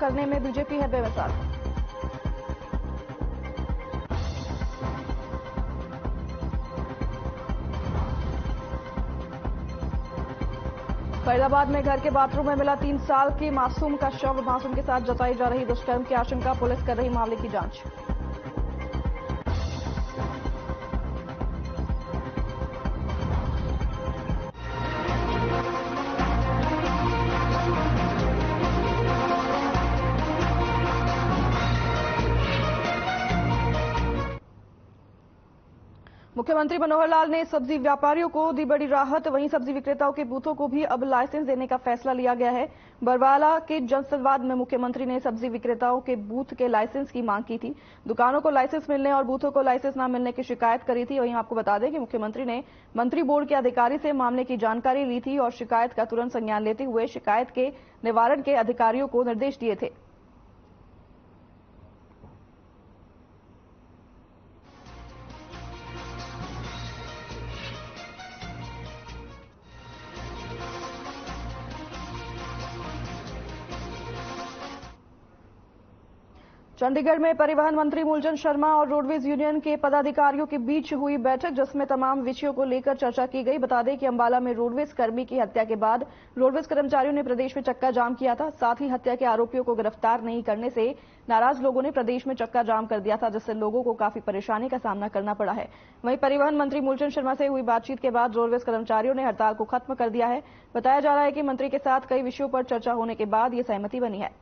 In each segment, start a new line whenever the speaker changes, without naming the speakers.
करने में बीजेपी है बेमिसाल। फरीदाबाद में घर के बाथरूम में मिला 3 साल के मासूम का शव। मासूम के साथ जताई जा रही दुष्कर्म की आशंका, पुलिस कर रही मामले की जांच। मुख्यमंत्री मनोहर लाल ने सब्जी व्यापारियों को दी बड़ी राहत। वहीं सब्जी विक्रेताओं के बूथों को भी अब लाइसेंस देने का फैसला लिया गया है। बरवाला के जनसंवाद में मुख्यमंत्री ने सब्जी विक्रेताओं के बूथ के लाइसेंस की मांग की थी। दुकानों को लाइसेंस मिलने और बूथों को लाइसेंस न मिलने की शिकायत करी थी। वहीं आपको बता दें कि मुख्यमंत्री ने मंत्री बोर्ड के अधिकारी से मामले की जानकारी ली थी और शिकायत का तुरंत संज्ञान लेते हुए शिकायत के निवारण के अधिकारियों को निर्देश दिए थे। चंडीगढ़ में परिवहन मंत्री मूलचंद शर्मा और रोडवेज यूनियन के पदाधिकारियों के बीच हुई बैठक, जिसमें तमाम विषयों को लेकर चर्चा की गई। बता दें कि अंबाला में रोडवेज कर्मी की हत्या के बाद रोडवेज कर्मचारियों ने प्रदेश में चक्का जाम किया था। साथ ही हत्या के आरोपियों को गिरफ्तार नहीं करने से नाराज लोगों ने प्रदेश में चक्का जाम कर दिया था, जिससे लोगों को काफी परेशानी का सामना करना पड़ा है। वहीं परिवहन मंत्री मूलचंद शर्मा से हुई बातचीत के बाद रोडवेज कर्मचारियों ने हड़ताल को खत्म कर दिया है। बताया जा रहा है कि मंत्री के साथ कई विषयों पर चर्चा होने के बाद ये सहमति बनी है।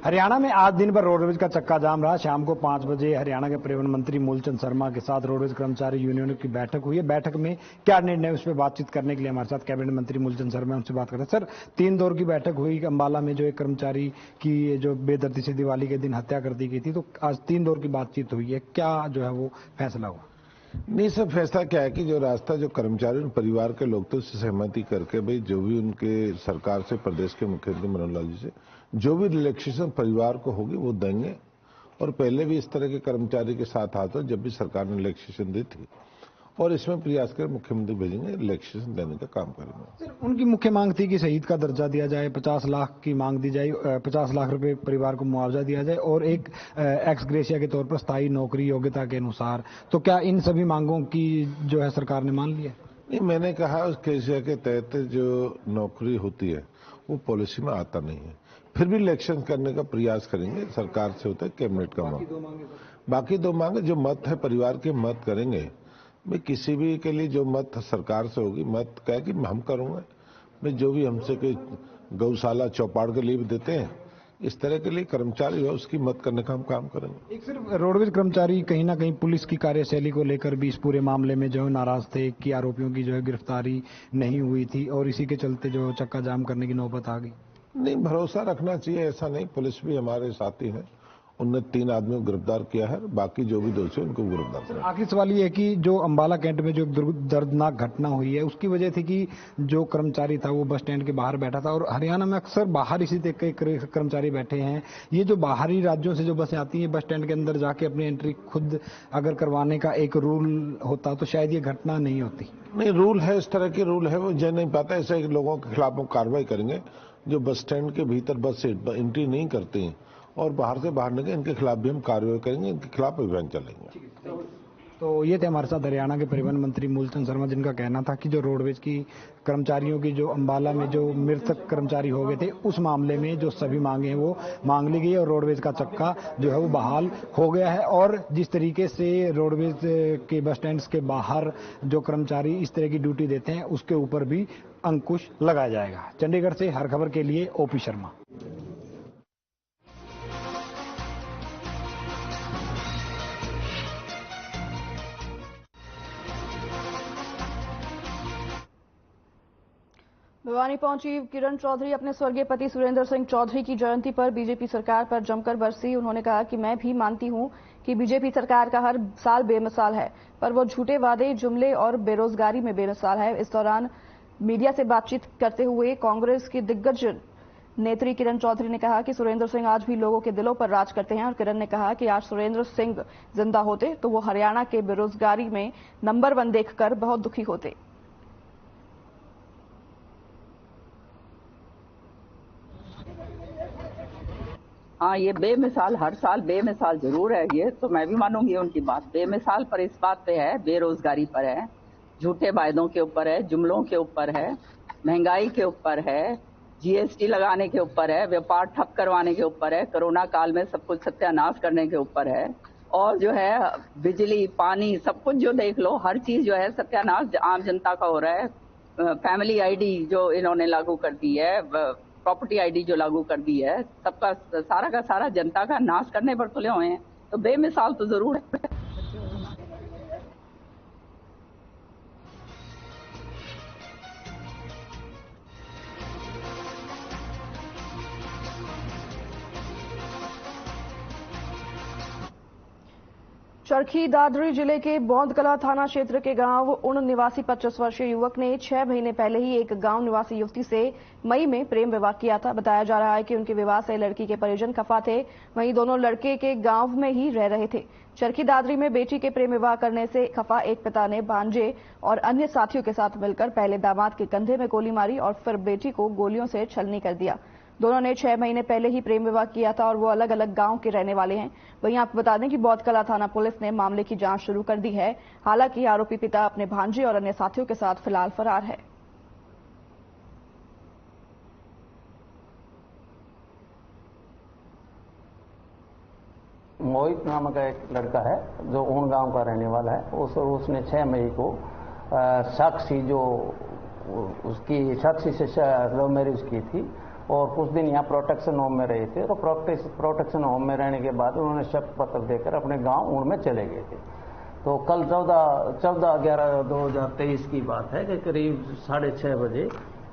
हरियाणा में आज दिन भर रोडवेज का चक्का जाम रहा। शाम को 5 बजे हरियाणा के परिवहन मंत्री मूलचंद शर्मा के साथ रोडवेज कर्मचारी यूनियनों की बैठक हुई है। बैठक में क्या निर्णय उस पर बातचीत करने के लिए हमारे साथ कैबिनेट मंत्री मूलचंद शर्मा उनसे बात करते हैं। सर, 3 दौर की बैठक हुई। अंबाला में जो एक कर्मचारी की जो बेदर्दी से दिवाली के दिन हत्या कर दी गई थी, तो आज 3 दौर की बातचीत हुई है। क्या जो है वो फैसला हुआ?
नहीं सर, फैसला क्या है कि जो रास्ता जो कर्मचारी परिवार के लोग थे उससे सहमति करके भाई जो भी उनके सरकार से प्रदेश के मुख्यमंत्री मनोहर लाल जी से जो भी रिलैक्सेशन परिवार को होगी वो देंगे। और पहले भी इस तरह के कर्मचारी के साथ आता जब भी सरकार ने रिलैक्सेशन दी थी, और इसमें प्रयास कर मुख्यमंत्री भेजेंगे, रिलैक्सेशन देने का काम करेंगे।
सर, उनकी मुख्य मांग थी कि शहीद का दर्जा दिया जाए, 50 लाख की मांग दी जाए, 50 लाख रुपए परिवार को मुआवजा दिया जाए और एक एक्स ग्रेशिया के तौर पर स्थायी नौकरी योग्यता के अनुसार। तो क्या इन सभी मांगों की जो है सरकार ने मान लिया?
नहीं, मैंने कहा उस ग्रेशिया के तहत जो नौकरी होती है वो पॉलिसी में आता नहीं है। फिर भी इलेक्शन करने का प्रयास करेंगे। सरकार से होता है कैबिनेट का मांग। बाकी 2 मांगे जो मत है परिवार के मत करेंगे। मैं किसी भी के लिए जो मत सरकार से होगी मत कह कि हम करूंगा। मैं जो भी हमसे कोई गौशाला चौपाड़ के लिए भी देते हैं, इस तरह के लिए कर्मचारी हो उसकी मत करने का हम काम करेंगे।
एक सिर्फ रोडवेज कर्मचारी कहीं ना कहीं पुलिस की कार्यशैली को लेकर भी इस पूरे मामले में जो है नाराज थे कि आरोपियों की जो है गिरफ्तारी नहीं हुई थी और इसी के चलते जो चक्का जाम करने की नौबत आ गई।
नहीं, भरोसा रखना चाहिए। ऐसा नहीं, पुलिस भी हमारे साथी है। उनने 3 आदमियों को गिरफ्तार किया है, बाकी जो भी दोषी उनको गिरफ्तार किया।
आखिरी सवाल ये है कि जो अंबाला कैंट में जो दर्दनाक घटना हुई है उसकी वजह थी कि जो कर्मचारी था वो बस स्टैंड के बाहर बैठा था, और हरियाणा में अक्सर बाहर इसी तरह के कर्मचारी बैठे हैं। ये जो बाहरी राज्यों से जो बसें आती हैं बस स्टैंड के अंदर जाके अपनी एंट्री खुद अगर करवाने का एक रूल होता तो शायद ये घटना नहीं होती।
नहीं, रूल है, इस तरह के रूल है, वो जय नहीं पाता। ऐसे लोगों के खिलाफ हम कार्रवाई करेंगे जो बस स्टैंड के भीतर बस से एंट्री नहीं करते हैं और बाहर से बाहर निकले, इनके खिलाफ भी हम कार्रवाई करेंगे, इनके खिलाफ अभियान चलेंगे।
तो ये थे हमारे साथ हरियाणा के परिवहन मंत्री मूलचंद शर्मा, जिनका कहना था कि जो रोडवेज की कर्मचारियों की जो अंबाला में जो मृतक कर्मचारी हो गए थे उस मामले में जो सभी मांगे हैं वो मांग ली गई है और रोडवेज का चक्का जो है वो बहाल हो गया है। और जिस तरीके से रोडवेज के बस स्टैंड के बाहर जो कर्मचारी इस तरह की ड्यूटी देते हैं उसके ऊपर भी अंकुश लगाया जाएगा। चंडीगढ़ से हर खबर के लिए ओपी शर्मा।
भिवानी पहुंची किरण चौधरी अपने स्वर्गीय पति सुरेंद्र सिंह चौधरी की जयंती पर बीजेपी सरकार पर जमकर बरसी। उन्होंने कहा कि मैं भी मानती हूं कि बीजेपी सरकार का हर साल बेमिसाल है, पर वो झूठे वादे, जुमले और बेरोजगारी में बेमिसाल है। इस दौरान मीडिया से बातचीत करते हुए कांग्रेस के दिग्गज नेत्री किरण चौधरी ने कहा कि सुरेंद्र सिंह आज भी लोगों के दिलों पर राज करते हैं और किरण ने कहा कि आज सुरेंद्र सिंह जिंदा होते तो वो हरियाणा के बेरोजगारी में नंबर 1 देखकर बहुत दुखी होते।
हाँ, ये बेमिसाल, हर साल बेमिसाल जरूर है। ये तो मैं भी मानूंगी उनकी बात। बेमिसाल पर इस बात पे है, बेरोजगारी पर है, झूठे वायदों के ऊपर है, जुमलों के ऊपर है, महंगाई के ऊपर है, जीएसटी लगाने के ऊपर है, व्यापार ठप करवाने के ऊपर है, कोरोना काल में सब कुछ सत्यानाश करने के ऊपर है, और जो है बिजली पानी सब कुछ जो देख लो, हर चीज जो है सत्यानाश आम जनता का हो रहा है। फैमिली आईडी जो इन्होंने लागू कर दी है, प्रॉपर्टी आईडी जो लागू कर दी है, सबका सारा का सारा जनता का नाश करने पर तुले हुए हैं। तो बेमिसाल तो जरूर है।
चरखी दादरी जिले के बौंदकला थाना क्षेत्र के गांव उण निवासी 25 वर्षीय युवक ने 6 महीने पहले ही एक गांव निवासी युवती से मई में प्रेम विवाह किया था। बताया जा रहा है कि उनके विवाह से लड़की के परिजन खफा थे। वहीं दोनों लड़के के गांव में ही रह रहे थे। चरखी दादरी में बेटी के प्रेम विवाह करने से खफा एक पिता ने भांजे और अन्य साथियों के साथ मिलकर पहले दामाद के कंधे में गोली मारी और फिर बेटी को गोलियों से छलनी कर दिया। दोनों ने 6 महीने पहले ही प्रेम विवाह किया था और वो अलग अलग गांव के रहने वाले हैं। वहीं आपको बता दें कि बौंदकला थाना पुलिस ने मामले की जांच शुरू कर दी है। हालांकि आरोपी पिता अपने भांजे और अन्य साथियों के साथ फिलहाल फरार है।
मोहित नाम का एक लड़का है जो ऊन गांव का रहने वाला है। उसने 6 मई को साक्षी जो उसकी साक्षी से लव मैरिज की थी और कुछ दिन यहाँ प्रोटेक्शन होम में रहे थे। तो प्रोटेक्शन होम में रहने के बाद उन्होंने शपथ पत्र देकर अपने गांव ऊन में चले गए थे। तो कल 14/11/2023 की बात है कि करीब 6:30 बजे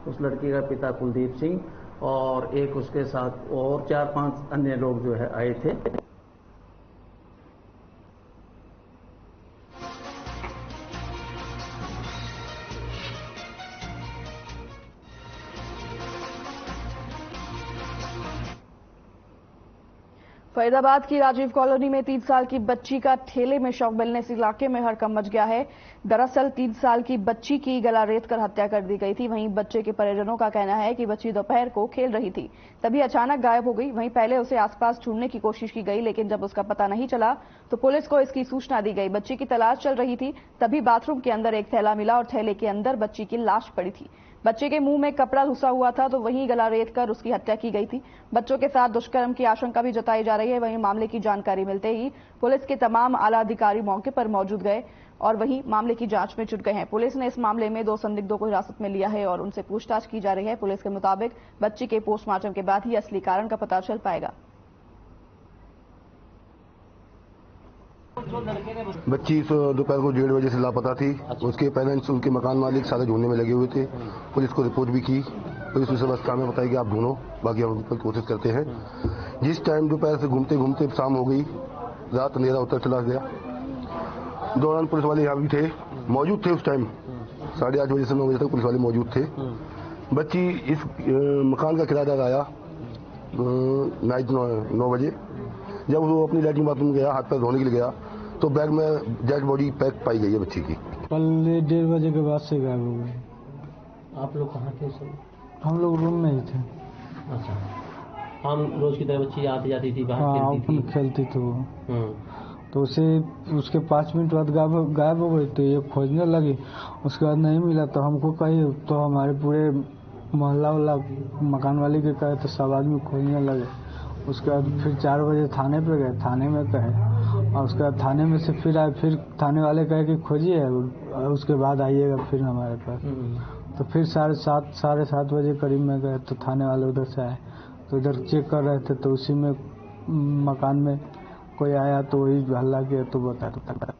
उस लड़की का पिता कुलदीप सिंह और एक उसके साथ और 4-5 अन्य लोग जो है आए थे।
फरीदाबाद की राजीव कॉलोनी में 3 साल की बच्ची का ठेले में शव मिलने से इलाके में हड़कंप मच गया है। दरअसल 3 साल की बच्ची की गला रेत कर हत्या कर दी गई थी। वहीं बच्चे के परिजनों का कहना है कि बच्ची दोपहर को खेल रही थी, तभी अचानक गायब हो गई। वहीं पहले उसे आसपास ढूंढने की कोशिश की गई, लेकिन जब उसका पता नहीं चला तो पुलिस को इसकी सूचना दी गई। बच्ची की तलाश चल रही थी, तभी बाथरूम के अंदर एक थैला मिला और थैले के अंदर बच्ची की लाश पड़ी थी। बच्चे के मुंह में कपड़ा घुसा हुआ था, तो वहीं गला रेत कर उसकी हत्या की गई थी। बच्चों के साथ दुष्कर्म की आशंका भी जताई जा रही है। वहीं मामले की जानकारी मिलते ही पुलिस के तमाम आला अधिकारी मौके पर मौजूद गए और वहीं मामले की जांच में जुट गए हैं। पुलिस ने इस मामले में 2 संदिग्धों को हिरासत में लिया है और उनसे पूछताछ की जा रही है। पुलिस के मुताबिक बच्ची के पोस्टमार्टम के बाद ही असली कारण का पता चल पाएगा।
बच्ची दोपहर को 1:30 बजे से लापता थी। उसके पेरेंट्स उनके मकान मालिक सारे ढूंढने में लगे हुए थे। पुलिस को रिपोर्ट भी की। पुलिस उस अवस्था में बताई कि आप ढूंढो, बाकी हम उन कोशिश करते हैं। जिस टाइम दोपहर से घूमते घूमते शाम हो गई, रात अंधेरा होता चला गया। दौरान पुलिस वाले यहाँ भी थे, मौजूद थे। उस टाइम 8:30 बजे से 9 बजे तक पुलिस वाले मौजूद थे। बच्ची इस मकान का किराएदार आया नाइट 9 बजे। जब वो अपनी लैट्रिन बाथरूम गया, हाथ पैर धोने के लिए गया, तो बैग में डेड बॉडी पैक पाई गई है बच्ची की।
कल 1:30 बजे के बाद से गायब हो गई।
आप लोग कहाँ थे सर?
हम लोग रूम में ही थे।
अच्छा, हम रोज की तरह बच्ची आती जाती थी, बाहर
हाँ, खेलती थी वो। तो उसके 5 मिनट बाद गायब हो गई। तो ये खोजने लगी, उसके बाद नहीं मिला तो हमको कही, तो हमारे पूरे मोहल्ला वाला मकान वाले के कहे तो सब आदमी खोजने लगे। उसके बाद फिर 4 बजे थाने पे गए, थाने में कहे और उसके बाद थाने में से फिर आए। फिर थाने वाले कहे कि खोजिए, उसके बाद आइएगा फिर हमारे पास। तो फिर 7:30 7:30 बजे करीब में गए तो थाने वाले उधर से आए, तो उधर चेक कर रहे थे। तो उसी में मकान में कोई आया तो वही हल्ला किया तो बता था।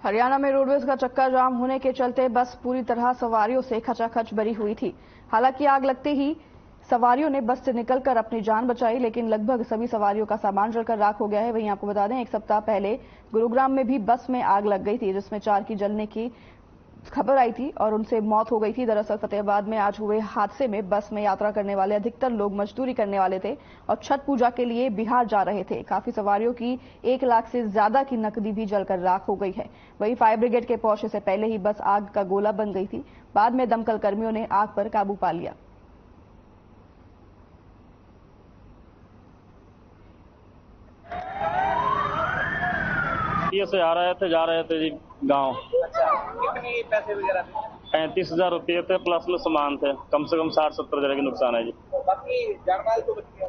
हरियाणा में रोडवेज का चक्का जाम होने के चलते बस पूरी तरह सवारियों से खचाखच भरी हुई थी। हालांकि आग लगते ही सवारियों ने बस से निकलकर अपनी जान बचाई, लेकिन लगभग सभी सवारियों का सामान जलकर राख हो गया है। वहीं आपको बता दें, एक सप्ताह पहले गुरुग्राम में भी बस में आग लग गई थी, जिसमें 4 की जलने की खबर आई थी और उनसे मौत हो गई थी। दरअसल फतेहाबाद में आज हुए हादसे में बस में यात्रा करने वाले अधिकतर लोग मजदूरी करने वाले थे और छठ पूजा के लिए बिहार जा रहे थे। काफी सवारियों की 1 लाख से ज्यादा की नकदी भी जलकर राख हो गई है। वहीं फायर ब्रिगेड के पहुंचने से पहले ही बस आग का गोला बन गई थी। बाद में दमकल कर्मियों ने आग पर काबू पा लिया।
ये से जा रहे थे जी गांव।
अच्छा, कितनी पैसे वगैरह थे?
35,000 रुपये थे, प्लस में सामान थे। कम से कम 60-70 हजार की नुकसान है जी।
तो बाकी जान माल तो बच गया?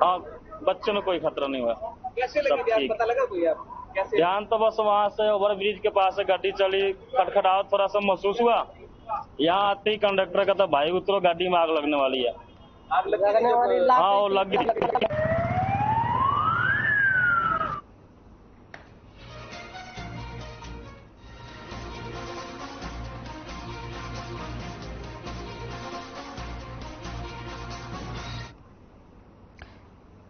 हाँ, बच्चों में कोई खतरा नहीं हुआ।
कैसे लगे ध्यान, पता लगा कोई आप कैसे?
ध्यान तो बस वहाँ से ओवर ब्रिज के पास से गाड़ी चली, खटखटाहट थोड़ा सा महसूस हुआ। यहाँ आते ही कंडक्टर कहता भाई उतरो, गाड़ी में आग लगने वाली है।
आग लगने वाली?
हाँ, वो लग गई।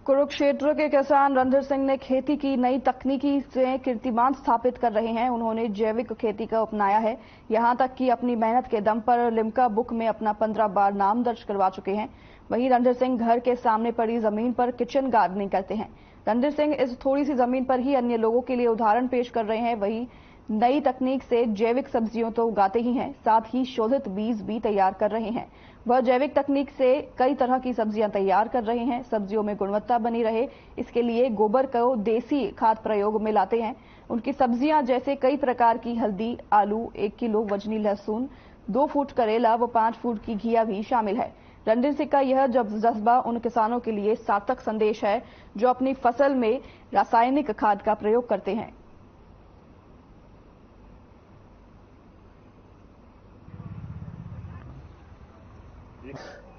कुरुक्षेत्र के किसान रणधीर सिंह ने खेती की नई तकनीकी से कीर्तिमान स्थापित कर रहे हैं। उन्होंने जैविक खेती का अपनाया है। यहां तक कि अपनी मेहनत के दम पर लिम्का बुक में अपना 15 बार नाम दर्ज करवा चुके हैं। वहीं रणधीर सिंह घर के सामने पड़ी जमीन पर किचन गार्डनिंग करते हैं। रणधीर सिंह इस थोड़ी सी जमीन पर ही अन्य लोगों के लिए उदाहरण पेश कर रहे हैं। वहीं नई तकनीक से जैविक सब्जियों तो उगाते ही हैं, साथ ही शोधित बीज भी तैयार कर रहे हैं। वह जैविक तकनीक से कई तरह की सब्जियां तैयार कर रहे हैं। सब्जियों में गुणवत्ता बनी रहे, इसके लिए गोबर को देसी खाद प्रयोग में लाते हैं। उनकी सब्जियां जैसे कई प्रकार की हल्दी, आलू, 1 किलो वजनी लहसुन, 2 फुट करेला व 5 फुट की घिया भी शामिल है। रणधीर सिंह का यह जज्बा उन किसानों के लिए सार्थक संदेश है जो अपनी फसल में रासायनिक खाद का प्रयोग करते हैं।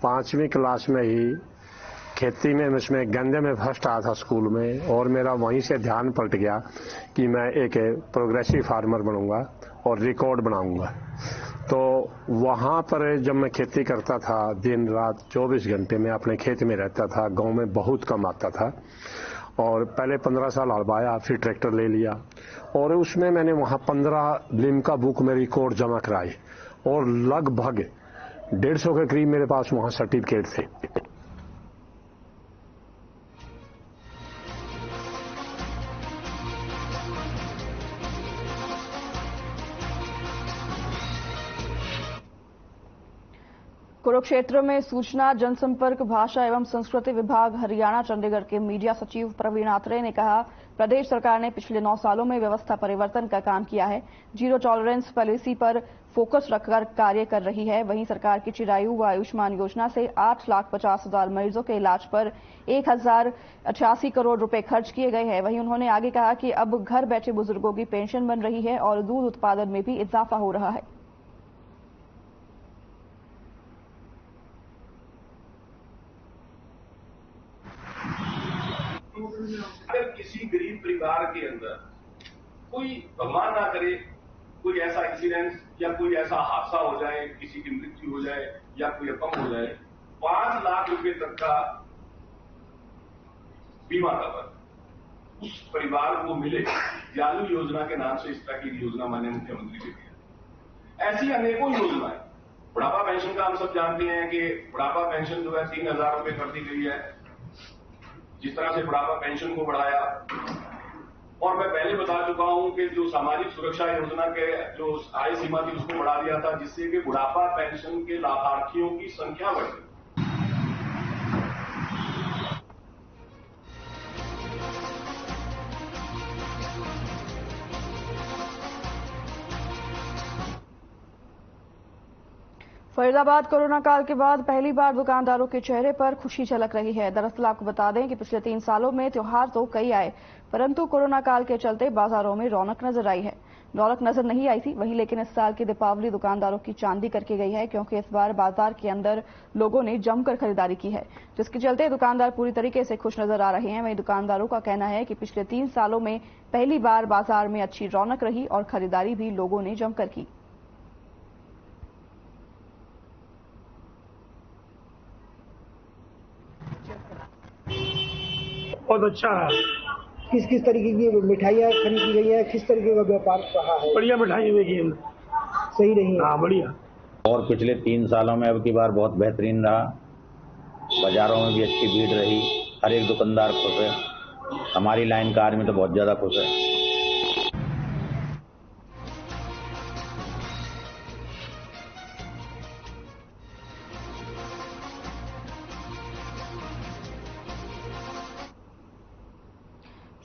पांचवी क्लास में ही खेती में इसमें गन्ने में फर्स्ट आया था स्कूल में, और मेरा वहीं से ध्यान पलट गया कि मैं एक प्रोग्रेसिव फार्मर बनूंगा और रिकॉर्ड बनाऊंगा। तो वहां पर जब मैं खेती करता था, दिन रात 24 घंटे में अपने खेत में रहता था। गांव में बहुत कम आता था और पहले 15 साल हड़बाया, फिर ट्रैक्टर ले लिया और उसमें मैंने वहां 15 लिम्का बुक में रिकॉर्ड जमा कराए और लगभग 150 के करीब मेरे पास वहां सर्टिफिकेट थे।
कुरुक्षेत्र में सूचना जनसंपर्क भाषा एवं संस्कृति विभाग हरियाणा चंडीगढ़ के मीडिया सचिव प्रवीण आत्रेय ने कहा, प्रदेश सरकार ने पिछले 9 सालों में व्यवस्था परिवर्तन का काम किया है। जीरो टॉलरेंस पॉलिसी पर फोकस रखकर कार्य कर रही है। वहीं सरकार की चिरायु व आयुष्मान योजना से 8,50,000 मरीजों के इलाज पर 1,088 करोड़ रुपए खर्च किए गए हैं। वहीं उन्होंने आगे कहा कि अब घर बैठे बुजुर्गों की पेंशन बन रही है और दूध उत्पादन में भी इजाफा हो रहा है।
अगर किसी गरीब परिवार के अंदर कोई भगवान ना करे कोई ऐसा एक्सीडेंट या कोई ऐसा हादसा हो जाए, किसी की मृत्यु हो जाए या कोई अपंग हो जाए, 5 लाख रुपए तक का बीमा कवर उस परिवार को मिले। दयालु योजना के नाम से इस तरह की योजना माननीय मुख्यमंत्री ने दी। ऐसी अनेकों योजनाएं, बुढ़ापा पेंशन का हम सब जानते हैं कि बुढ़ापा पेंशन जो है 3,000 रुपए कर दी गई है। जिस तरह से बुढ़ापा पेंशन को बढ़ाया, और मैं पहले बता चुका हूं कि जो सामाजिक सुरक्षा योजना के जो आय सीमा थी उसको बढ़ा दिया था, जिससे कि बुढ़ापा पेंशन के लाभार्थियों की संख्या बढ़ी।
फरीदाबाद कोरोना काल के बाद पहली बार दुकानदारों के चेहरे पर खुशी झलक रही है। दरअसल आपको बता दें कि पिछले 3 सालों में त्योहार तो कई आए, परंतु कोरोना काल के चलते बाजारों में रौनक नजर आई है। रौनक नजर नहीं आई थी वहीं, लेकिन इस साल की दीपावली दुकानदारों की चांदी करके गई है, क्योंकि इस बार बाजार के अंदर लोगों ने जमकर खरीदारी की है, जिसके चलते दुकानदार पूरी तरीके से खुश नजर आ रहे हैं। वहीं दुकानदारों का कहना है कि पिछले 3 सालों में पहली बार बाजार में अच्छी रौनक रही और खरीदारी भी लोगों ने जमकर की।
बहुत अच्छा है।
किस किस तरीके की मिठाइयाँ खरीदी गई है, किस तरीके का व्यापार रहा है?
बढ़िया मिठाई बिकी है,
सही रही है।
हाँ बढ़िया।
और पिछले 3 सालों में अब की बार बहुत बेहतरीन रहा। बाजारों में भी अच्छी भीड़ रही, हर एक दुकानदार खुश है, हमारी लाइन का आदमी तो बहुत ज्यादा खुश है।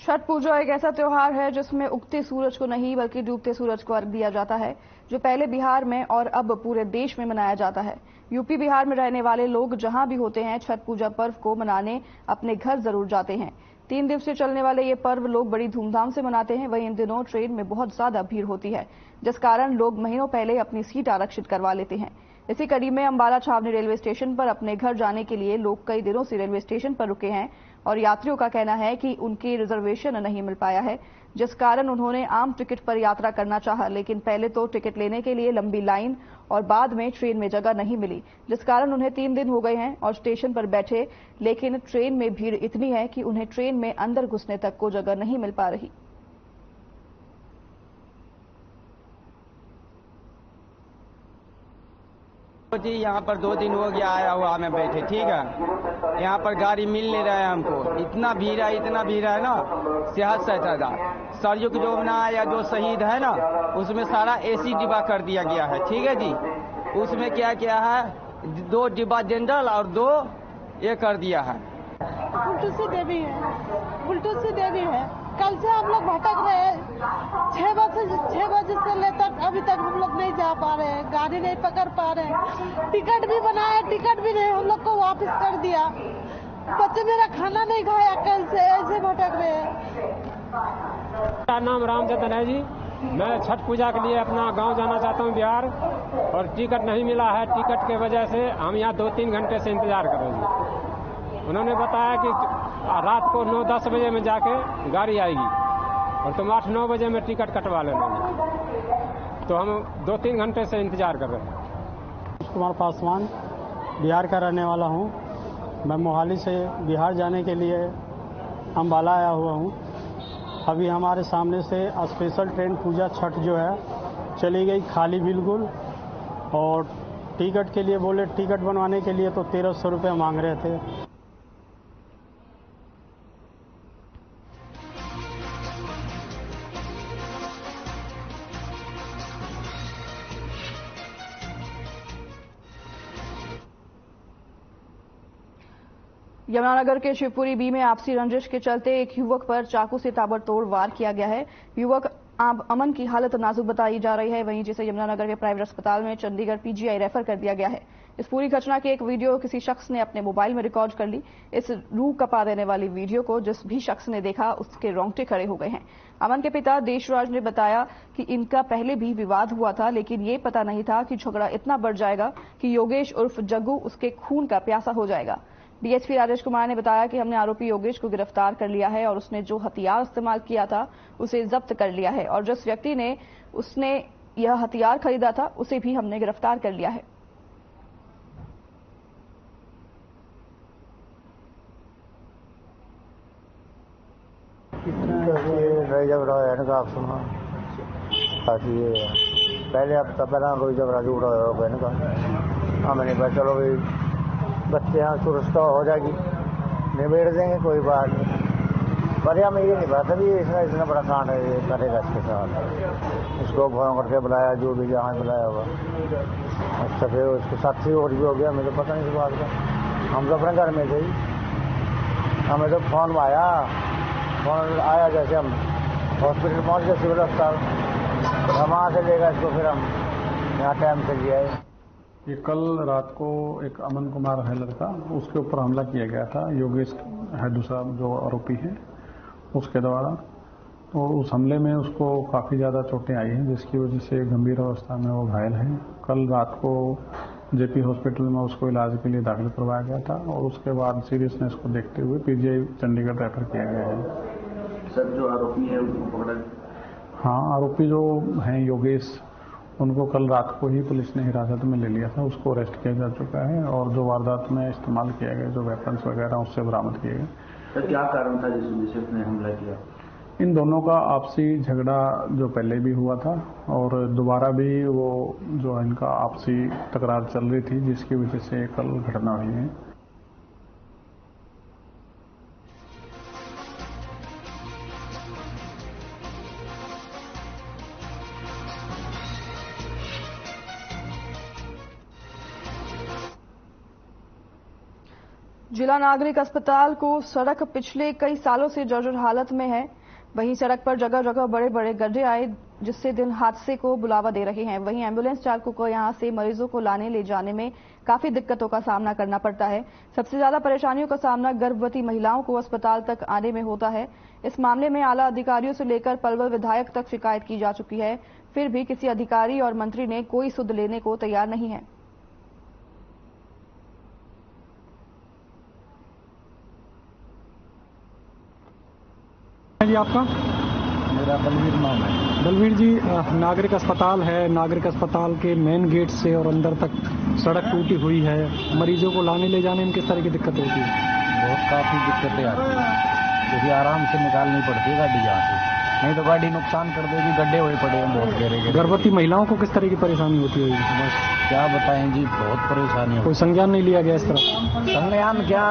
छठ पूजा एक ऐसा त्योहार है जिसमें उगते सूरज को नहीं बल्कि डूबते सूरज को अर्घ दिया जाता है, जो पहले बिहार में और अब पूरे देश में मनाया जाता है। यूपी बिहार में रहने वाले लोग जहां भी होते हैं छठ पूजा पर्व को मनाने अपने घर जरूर जाते हैं। 3 दिवसीय चलने वाले ये पर्व लोग बड़ी धूमधाम से मनाते हैं। वहीं इन दिनों ट्रेन में बहुत ज्यादा भीड़ होती है, जिस कारण लोग महीनों पहले अपनी सीट आरक्षित करवा लेते हैं। इसी कड़ी में अंबाला छावनी रेलवे स्टेशन पर अपने घर जाने के लिए लोग कई दिनों से रेलवे स्टेशन पर रुके हैं और यात्रियों का कहना है कि उनकी रिजर्वेशन नहीं मिल पाया है, जिस कारण उन्होंने आम टिकट पर यात्रा करना चाहा, लेकिन पहले तो टिकट लेने के लिए लंबी लाइन और बाद में ट्रेन में जगह नहीं मिली, जिस कारण उन्हें 3 दिन हो गए हैं और स्टेशन पर बैठे, लेकिन ट्रेन में भीड़ इतनी है कि उन्हें ट्रेन में अंदर घुसने तक को जगह नहीं मिल पा रही।
जी यहाँ पर 2 दिन हो गया आया हुआ हमें बैठे, ठीक है। यहाँ पर गाड़ी मिल नहीं रहा है हमको, इतना भीड़ है ना, सेहत सहता सरयुग जो बना या जो शहीद है ना, उसमें सारा एसी डिब्बा कर दिया गया है, ठीक है जी। उसमें क्या क्या है, 2 डिब्बा जनरल और 2 ये कर दिया है।
फुलटूसी देवी है। कल से हम लोग भटक रहे हैं, 6 बजे से लेकर अभी तक हम लोग नहीं जा पा रहे हैं, गाड़ी नहीं पकड़ पा रहे हैं। टिकट भी बनाया, टिकट भी नहीं, हम लोग को वापस कर दिया। बच्चे मेरा खाना नहीं खाया, कल से ऐसे भटक रहे हैं।
मेरा नाम रामचंद्र है जी। मैं छठ पूजा के लिए अपना गांव जाना चाहता हूं बिहार, और टिकट नहीं मिला है। टिकट के वजह से हम यहाँ 2-3 घंटे से इंतजार कर रहे हैं। उन्होंने बताया कि रात को 9-10 बजे में जाके गाड़ी आएगी और तुम 8-9 बजे में टिकट कटवा लेना। तो हम 2-3 घंटे से इंतजार कर रहे हैं।
कुमार पासवान बिहार का रहने वाला हूं। मैं मोहाली से बिहार जाने के लिए अंबाला आया हुआ हूं। अभी हमारे सामने से स्पेशल ट्रेन पूजा छठ जो है चली गई खाली बिल्कुल, और टिकट के लिए बोले, टिकट बनवाने के लिए तो 1300 रुपये मांग रहे थे।
यमुनानगर के शिवपुरी बी में आपसी रंजिश के चलते एक युवक पर चाकू से ताबड़तोड़ वार किया गया है। युवक अमन की हालत नाजुक बताई जा रही है, वहीं जिसे यमुनानगर के प्राइवेट अस्पताल में चंडीगढ़ पीजीआई रेफर कर दिया गया है। इस पूरी घटना की एक वीडियो किसी शख्स ने अपने मोबाइल में रिकॉर्ड कर ली। इस रूह कपा देने वाली वीडियो को जिस भी शख्स ने देखा उसके रोंगटे खड़े हो गए हैं। अमन के पिता देशराज ने बताया कि इनका पहले भी विवाद हुआ था, लेकिन ये पता नहीं था कि झगड़ा इतना बढ़ जाएगा कि योगेश उर्फ जग्गू उसके खून का प्यासा हो जाएगा। डीएसपी राजेश कुमार ने बताया कि हमने आरोपी योगेश को गिरफ्तार कर लिया है और उसने जो हथियार इस्तेमाल किया था उसे जब्त कर लिया है, और जिस व्यक्ति ने उसने यह हथियार खरीदा था उसे भी हमने गिरफ्तार कर लिया है।
आप सुना पहले अब पहला रोई जब हाँ मैंने कहा चलो भाई बच्चे यहाँ सुरक्षा हो जाएगी, निबेड़ देंगे, कोई बात नहीं। पर हमें ये नहीं पता भी इसका इतना बड़ा कांड करेगा इसके साथ। इसको फोन करके बुलाया, जो भी जहाँ बुलाया होगा। अच्छा फिर उसके साथी और भी हो गया, मुझे पता नहीं इस बात का। हम तो अपने घर में थे, हमें तो फोन आया जैसे हम हॉस्पिटल पहुँच गए सिविल अस्पताल, हम वहाँ से लेगा इसको, फिर हम यहाँ टाइम से लिया है।
ये कल रात को एक अमन कुमार है लड़का, उसके ऊपर हमला किया गया था। योगेश है दूसरा जो आरोपी है, उसके द्वारा। तो उस हमले में उसको काफ़ी ज़्यादा चोटें आई हैं, जिसकी वजह से गंभीर अवस्था में वो घायल है। कल रात को जेपी हॉस्पिटल में उसको इलाज के लिए दाखिल करवाया गया था, और उसके बाद सीरियसनेस को देखते हुए पीजीआई चंडीगढ़ रेफर किया गया है।
सर जो आरोपी है उनको पकड़ा?
हाँ, आरोपी जो हैं योगेश, उनको कल रात को ही पुलिस ने हिरासत में ले लिया था। उसको अरेस्ट किया जा चुका है, और जो वारदात में इस्तेमाल किया गया जो वेपन्स वगैरह उससे बरामद किए गए।
तो क्या कारण था जिससे उसने हमला किया?
इन दोनों का आपसी झगड़ा जो पहले भी हुआ था और दोबारा भी वो जो इनका आपसी तकरार चल रही थी, जिसकी वजह से कल घटना हुई है।
जिला नागरिक अस्पताल को सड़क पिछले कई सालों से जर्जर हालत में है। वहीं सड़क पर जगह जगह बड़े बड़े गड्ढे आए जिससे दिन हादसे को बुलावा दे रहे हैं। वहीं एम्बुलेंस चालकों को यहां से मरीजों को लाने ले जाने में काफी दिक्कतों का सामना करना पड़ता है। सबसे ज्यादा परेशानियों का सामना गर्भवती महिलाओं को अस्पताल तक आने में होता है। इस मामले में आला अधिकारियों से लेकर पलवल विधायक तक शिकायत की जा चुकी है, फिर भी किसी अधिकारी और मंत्री ने कोई सुध लेने को तैयार नहीं है।
जी आपका?
मेरा बलवीर नाम है।
बलवीर जी, नागरिक अस्पताल है, नागरिक अस्पताल के मेन गेट से और अंदर तक सड़क टूटी हुई है। मरीजों को लाने ले जाने में किस तरह की दिक्कत होती है?
बहुत काफी दिक्कतें आती हैं, क्योंकि आराम से निकालनी पड़ती है गाड़ी यहाँ से, नहीं तो गाड़ी नुकसान कर देगी। गड्ढे हुए पड़े हैं बहुत गहरे।
गर्भवती महिलाओं को किस तरह की परेशानी होती है?
बस क्या बताएं जी, बहुत परेशानी होती है।
कोई संज्ञान नहीं लिया गया इस तरह?
संज्ञान क्या,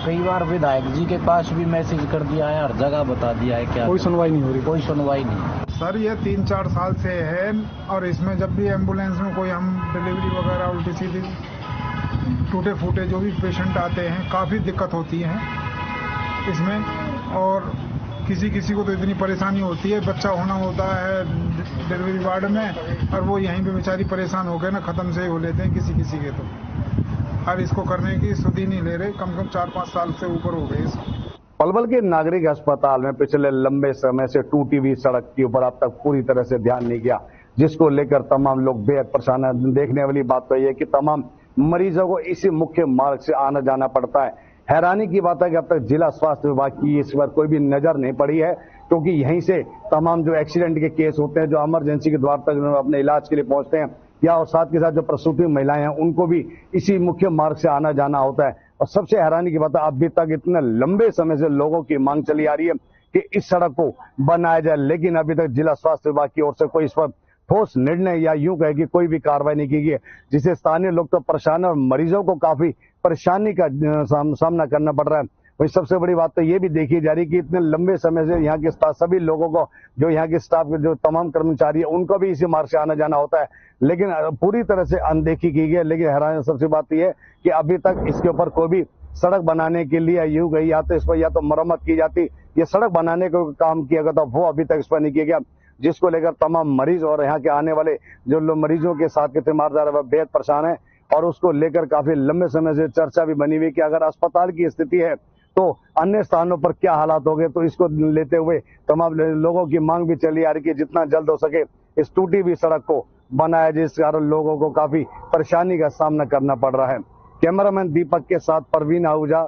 कई बार विधायक जी के पास भी मैसेज कर दिया है, हर जगह बता दिया है, क्या
कोई सुनवाई नहीं हो रही?
कोई सुनवाई नहीं।
सर ये 3-4 साल से है, और इसमें जब भी एम्बुलेंस में कोई हम डिलीवरी वगैरह उल्टी सीधी टूटे फूटे जो भी पेशेंट आते हैं, काफ़ी दिक्कत होती है इसमें। और किसी को तो इतनी परेशानी होती है, बच्चा होना होता है डिलीवरी वार्ड में, और वो यहीं पे बेचारी परेशान हो गए ना, ख़त्म से हो लेते हैं किसी के तो। और इसको करने की सुध ही नहीं ले रहे, कम से कम 4-5 साल से ऊपर हो गए इसको।
पलवल के नागरिक अस्पताल में पिछले लंबे समय से टूटी हुई सड़क के ऊपर अब तक पूरी तरह से ध्यान नहीं किया, जिसको लेकर तमाम लोग बेहद परेशान हैं। देखने वाली बात तो यह है कि तमाम मरीजों को इसी मुख्य मार्ग से आना जाना पड़ता है। हैरानी की बात है कि अब तक जिला स्वास्थ्य विभाग की इस पर कोई भी नजर नहीं पड़ी है, क्योंकि यहीं से तमाम जो एक्सीडेंट के केस होते हैं, जो इमरजेंसी के द्वार तक अपने इलाज के लिए पहुंचते हैं, या और साथ के साथ जो प्रसूति महिलाएं हैं, उनको भी इसी मुख्य मार्ग से आना जाना होता है। और सबसे हैरानी की बात है, अभी तक इतने लंबे समय से लोगों की मांग चली आ रही है कि इस सड़क को बनाया जाए, लेकिन अभी तक जिला स्वास्थ्य विभाग की ओर से कोई इस पर ठोस निर्णय या यूं कहे कि कोई भी कार्रवाई नहीं की गई है, जिससे स्थानीय लोग तो परेशान है और मरीजों को काफी परेशानी का सामना करना पड़ रहा है। वही सबसे बड़ी बात तो ये भी देखी जा रही है कि इतने लंबे समय से यहाँ के सभी लोगों को, जो यहाँ के स्टाफ के जो तमाम कर्मचारी है, उनको भी इसी मार्ग से आना जाना होता है, लेकिन पूरी तरह से अनदेखी की गई। लेकिन हैरानी सबसे बात यह है कि अभी तक इसके ऊपर कोई भी सड़क बनाने के लिए यूं गई, या तो इस पर या तो मरम्मत की जाती, या सड़क बनाने का काम किया गया था, वो अभी तक इस पर नहीं किया गया, जिसको लेकर तमाम मरीज और यहाँ के आने वाले जो लोग मरीजों के साथ के तीमारदार वह बेहद परेशान है। और उसको लेकर काफी लंबे समय से चर्चा भी बनी हुई कि अगर अस्पताल की स्थिति है तो अन्य स्थानों पर क्या हालात होंगे। तो इसको लेते हुए तमाम लोगों की मांग भी चली आ रही है कि जितना जल्द हो सके इस टूटी हुई सड़क को बनाया, जिस कारण लोगों को काफी परेशानी का सामना करना पड़ रहा है। कैमरामैन दीपक के साथ परवीन आहूजा,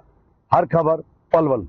हर खबर, पलवल।